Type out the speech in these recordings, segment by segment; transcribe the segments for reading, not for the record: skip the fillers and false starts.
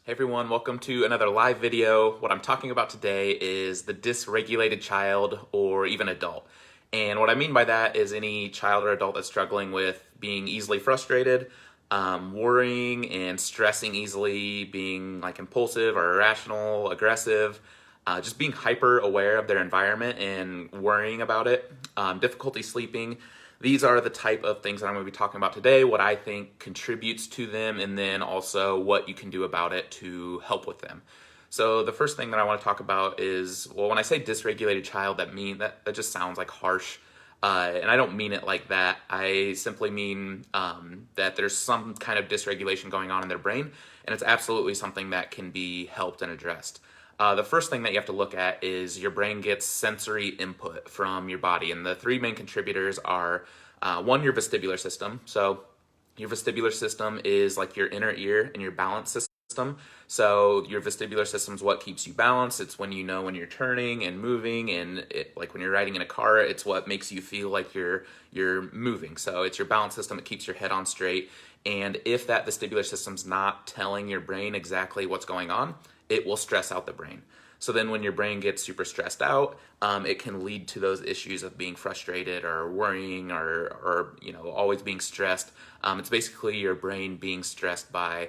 Hey everyone, welcome to another live video. What I'm talking about today is the dysregulated child or even adult. And what I mean by that is any child or adult that's struggling with being easily frustrated, worrying and stressing easily, being like impulsive or irrational, aggressive, just being hyper aware of their environment and worrying about it, difficulty sleeping. These are the type of things that I'm going to be talking about today, what I think contributes to them, and then also what you can do about it to help with them. So the first thing that I want to talk about is, well, when I say dysregulated child, that just sounds like harsh. And I don't mean it like that. I simply mean that there's some kind of dysregulation going on in their brain, and it's absolutely something that can be helped and addressed. The first thing that you have to look at is your brain gets sensory input from your body, and the three main contributors are one, your vestibular system. So your vestibular system is like your inner ear and your balance system. So your vestibular system is what keeps you balanced. It's when you know when you're turning and moving, and like when you're riding in a car, it's what makes you feel like you're moving. So it's your balance system. It keeps your head on straight. And if that vestibular system's not telling your brain exactly what's going on, it will stress out the brain. So then when your brain gets super stressed out, it can lead to those issues of being frustrated or worrying or always being stressed. It's basically your brain being stressed by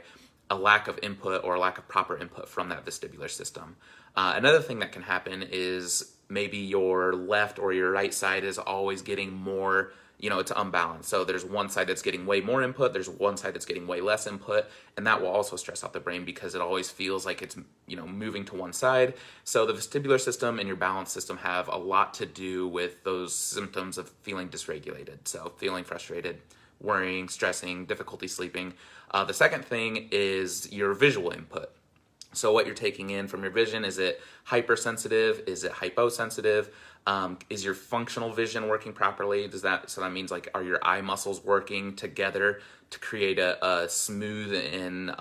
a lack of input or a lack of proper input from that vestibular system. Another thing that can happen is maybe your left or your right side is always getting more, it's unbalanced. So there's one side that's getting way more input, there's one side that's getting way less input, and that will also stress out the brain because it always feels like it's, moving to one side. So the vestibular system and your balance system have a lot to do with those symptoms of feeling dysregulated. So feeling frustrated, worrying, stressing, difficulty sleeping. The second thing is your visual input. So what you're taking in from your vision, is it hypersensitive? Is it hyposensitive? Is your functional vision working properly? So that means like, are your eye muscles working together to create a smooth and,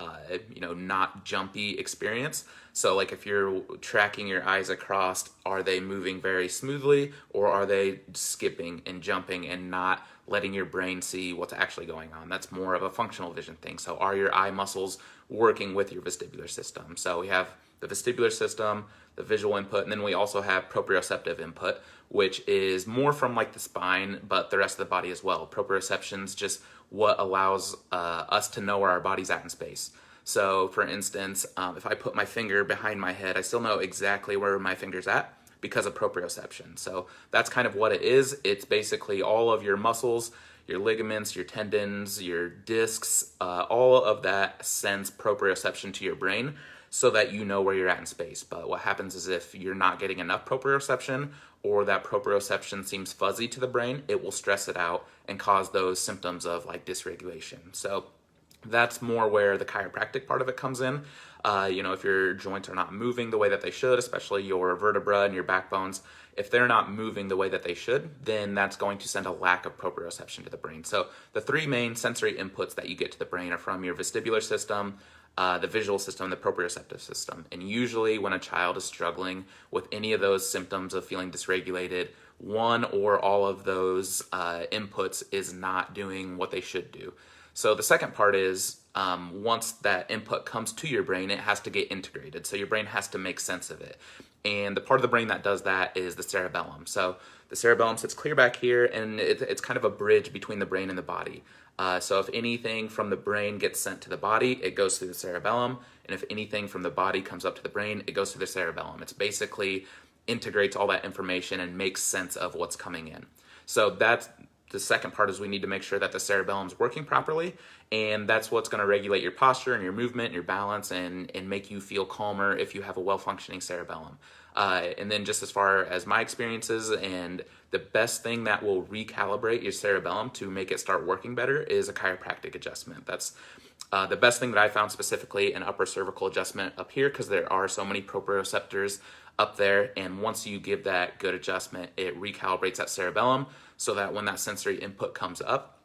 not jumpy experience? So like if you're tracking your eyes across, are they moving very smoothly, or are they skipping and jumping and not letting your brain see what's actually going on? That's more of a functional vision thing. So are your eye muscles working with your vestibular system? So we have the vestibular system, the visual input, and then we also have proprioceptive input, which is more from like the spine, but the rest of the body as well. Proprioception's just what allows us to know where our body's at in space. So for instance, if I put my finger behind my head, I still know exactly where my finger's at because of proprioception. So that's kind of what it is. It's basically all of your muscles, your ligaments, your tendons, your discs, all of that sends proprioception to your brain so that you know where you're at in space. But what happens is if you're not getting enough proprioception, or that proprioception seems fuzzy to the brain, it will stress it out and cause those symptoms of like dysregulation. So that's more where the chiropractic part of it comes in. If your joints are not moving the way that they should, especially your vertebra and your backbones, if they're not moving the way that they should, then that's going to send a lack of proprioception to the brain. So the three main sensory inputs that you get to the brain are from your vestibular system, the visual system, the proprioceptive system. And usually when a child is struggling with any of those symptoms of feeling dysregulated, one or all of those inputs is not doing what they should do. So the second part is once that input comes to your brain, it has to get integrated. So your brain has to make sense of it. And the part of the brain that does that is the cerebellum. So the cerebellum sits clear back here, and it's kind of a bridge between the brain and the body. So if anything from the brain gets sent to the body, it goes through the cerebellum. And if anything from the body comes up to the brain, it goes through the cerebellum. It's basically integrates all that information and makes sense of what's coming in. So that's the second part, is we need to make sure that the cerebellum is working properly, and that's what's going to regulate your posture and your movement and your balance and make you feel calmer if you have a well-functioning cerebellum. And then just as far as my experiences, and the best thing that will recalibrate your cerebellum to make it start working better is a chiropractic adjustment. That's the best thing that I found, specifically an upper cervical adjustment up here, because there are so many proprioceptors up there, and once you give that good adjustment, it recalibrates that cerebellum so that when that sensory input comes up,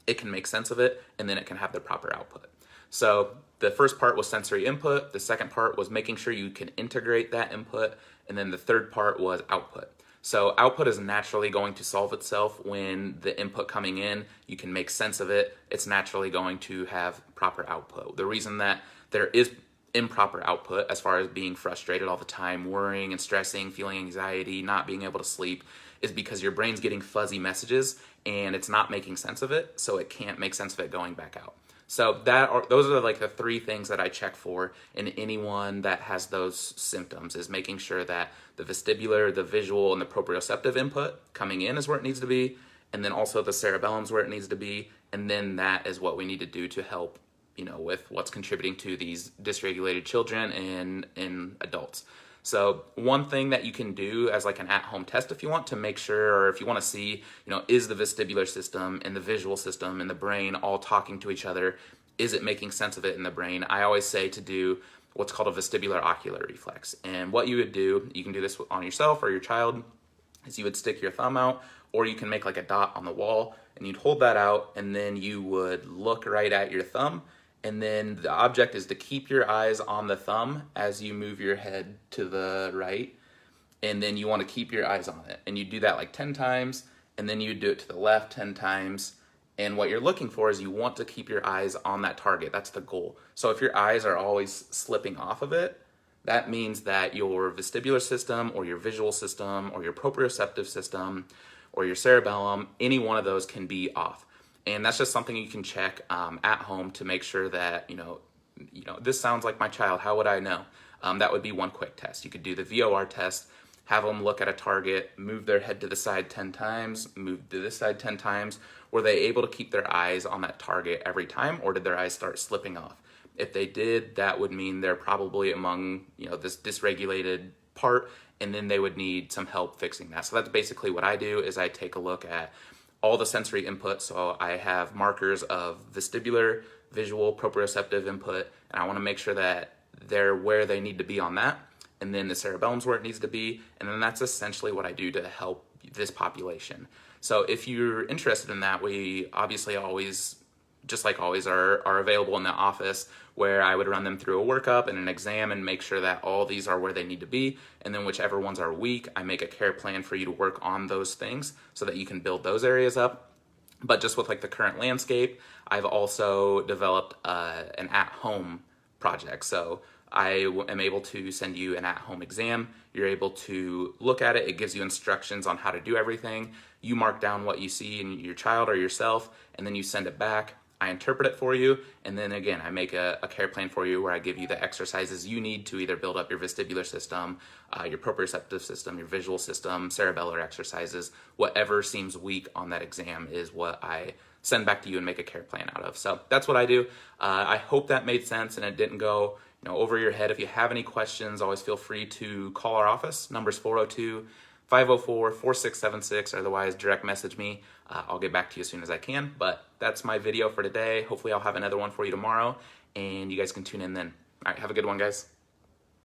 it can make sense of it, and then it can have the proper output. So the first part was sensory input, the second part was making sure you can integrate that input, and then the third part was output. So output is naturally going to solve itself when the input coming in, you can make sense of it, it's naturally going to have proper output. The reason that there is improper output as far as being frustrated all the time, worrying and stressing, feeling anxiety, not being able to sleep, is because your brain's getting fuzzy messages and it's not making sense of it, so it can't make sense of it going back out. So those are like the three things that I check for in anyone that has those symptoms, is making sure that the vestibular, the visual, and the proprioceptive input coming in is where it needs to be, and then also the cerebellum's where it needs to be, and then that is what we need to do to help, with what's contributing to these dysregulated children and in adults. So one thing that you can do as like an at-home test if you want to make sure, or if you want to see, is the vestibular system and the visual system and the brain all talking to each other? Is it making sense of it in the brain? I always say to do what's called a vestibular ocular reflex. And what you would do, you can do this on yourself or your child, is you would stick your thumb out, or you can make like a dot on the wall, and you'd hold that out, and then you would look right at your thumb. And then the object is to keep your eyes on the thumb as you move your head to the right. And then you want to keep your eyes on it. And you do that like 10 times, and then you do it to the left 10 times. And what you're looking for is you want to keep your eyes on that target. That's the goal. So if your eyes are always slipping off of it, that means that your vestibular system or your visual system or your proprioceptive system or your cerebellum, any one of those can be off. And that's just something you can check at home to make sure that, this sounds like my child. How would I know? That would be one quick test. You could do the VOR test, have them look at a target, move their head to the side 10 times, move to this side 10 times. Were they able to keep their eyes on that target every time, or did their eyes start slipping off? If they did, that would mean they're probably among, this dysregulated part, and then they would need some help fixing that. So that's basically what I do, is I take a look at all the sensory input. So I have markers of vestibular, visual, proprioceptive input, and I want to make sure that they're where they need to be on that. And then the cerebellum's where it needs to be. And then that's essentially what I do to help this population. So if you're interested in that, we obviously always, just like always, are available in the office, where I would run them through a workup and an exam and make sure that all these are where they need to be. And then whichever ones are weak, I make a care plan for you to work on those things so that you can build those areas up. But just with like the current landscape, I've also developed an at-home project. So I am able to send you an at-home exam. You're able to look at it. It gives you instructions on how to do everything. You mark down what you see in your child or yourself, and then you send it back. I interpret it for you, and then again, I make a care plan for you where I give you the exercises you need to either build up your vestibular system, your proprioceptive system, your visual system, cerebellar exercises. Whatever seems weak on that exam is what I send back to you and make a care plan out of. So that's what I do. I hope that made sense and it didn't go over your head. If you have any questions, always feel free to call our office. Number's 402-504-4676, or otherwise direct message me. I'll get back to you as soon as I can. But that's my video for today. Hopefully I'll have another one for you tomorrow, and you guys can tune in then. All right, have a good one, guys.